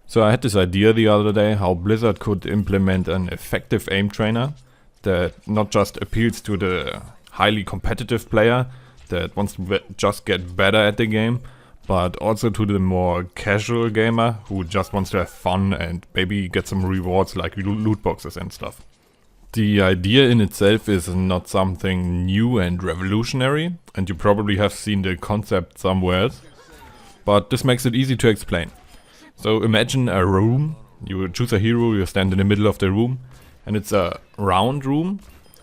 So I had this idea the other day how Blizzard could implement an effective aim trainer that not just appeals to the highly competitive player that wants to just get better at the game, but also to the more casual gamer who just wants to have fun and maybe get some rewards like loot boxes and stuff. The idea in itself is not something new and revolutionary, and you probably have seen the concept somewhere else, but this makes it easy to explain. So imagine a room, you choose a hero, you stand in the middle of the room, and it's a round room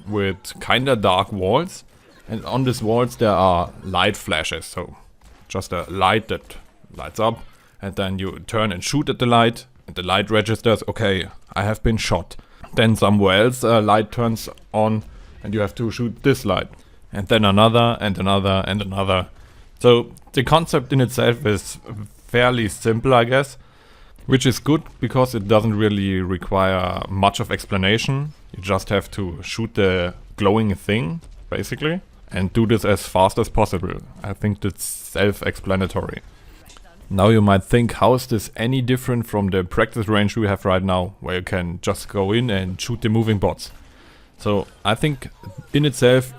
with kinda dark walls, and on these walls there are light flashes, so just a light that lights up, and then you turn and shoot at the light, and the light registers, okay, I have been shot. Then somewhere else a light turns on, and you have to shoot this light, and then another, and another, and another. So the concept in itself is fairly simple, I guess, which is good because it doesn't really require much of explanation. You just have to shoot the glowing thing, basically, and do this as fast as possible. I think that's self-explanatory. Now you might think, how is this any different from the practice range we have right now, where you can just go in and shoot the moving bots? So I think in itself,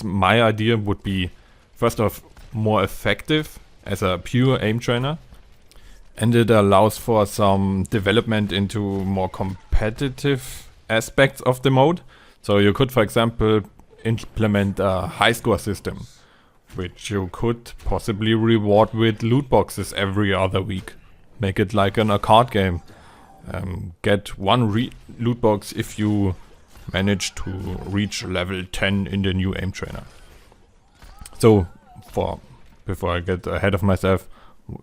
my idea would be, first off, more effective as a pure aim trainer. And it allows for some development into more competitive aspects of the mode. So you could, for example, implement a Highscore system, which you could possibly reward with loot boxes every other week. Make it like a card game. Get one loot box if you manage to reach level 10 in the new aim trainer. So, before I get ahead of myself,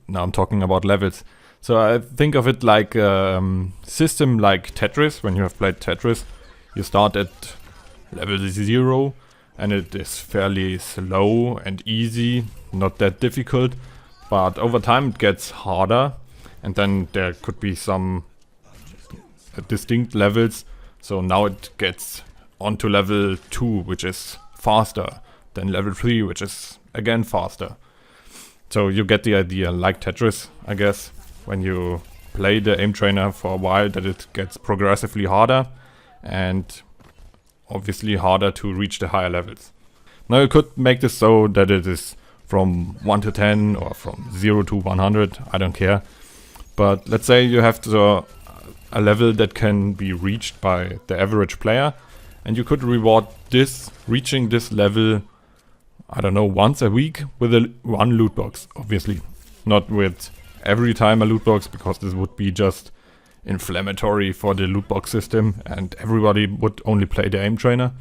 now I'm talking about levels. So I think of it like a system like Tetris. When you have played Tetris, you start at level 0 and it is fairly slow and easy, not that difficult. But over time it gets harder, and then there could be some distinct levels. So now it gets onto level 2, which is faster, then level 3, which is again faster. So you get the idea, like Tetris, I guess, when you play the aim trainer for a while, that it gets progressively harder and obviously harder to reach the higher levels. Now you could make this so that it is from 1 to 10 or from 0 to 100, I don't care. But let's say you have a level that can be reached by the average player, and you could reward reaching this level, I don't know, once a week with one loot box, obviously. Not with every time a loot box, because this would be just inflammatory for the loot box system and everybody would only play the aim trainer.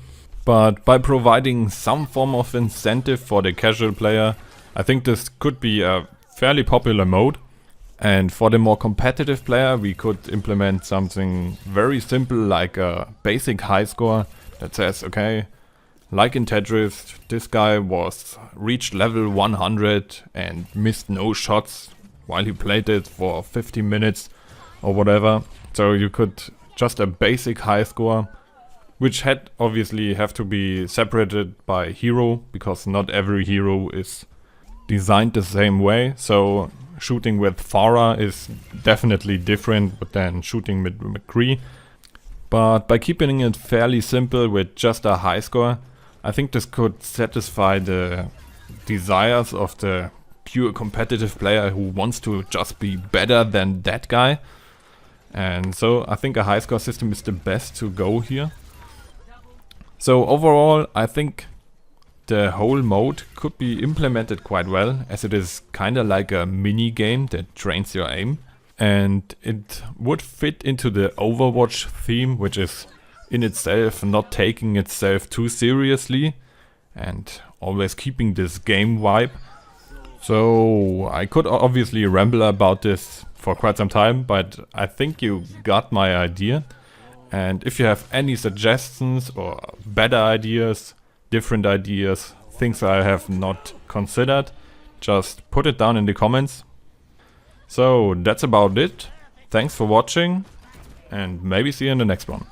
But by providing some form of incentive for the casual player, I think this could be a fairly popular mode. And for the more competitive player, we could implement something very simple like a basic high score that says, okay, like in Tetris, this guy reached level 100 and missed no shots while he played it for 50 minutes or whatever. So you could just a basic high score, which had obviously have to be separated by hero, because not every hero is designed the same way. So shooting with Farah is definitely different than shooting with McCree. But by keeping it fairly simple with just a high score, I think this could satisfy the desires of the pure competitive player who wants to just be better than that guy. And so I think a high score system is the best to go here. So overall, I think the whole mode could be implemented quite well, as it is kinda like a mini game that trains your aim. And it would fit into the Overwatch theme, which is in itself not taking itself too seriously and always keeping this game vibe. So I could obviously ramble about this for quite some time, but I think you got my idea. And if you have any suggestions or better ideas, different ideas, things I have not considered, just put it down in the comments. So that's about it. Thanks for watching and maybe see you in the next one.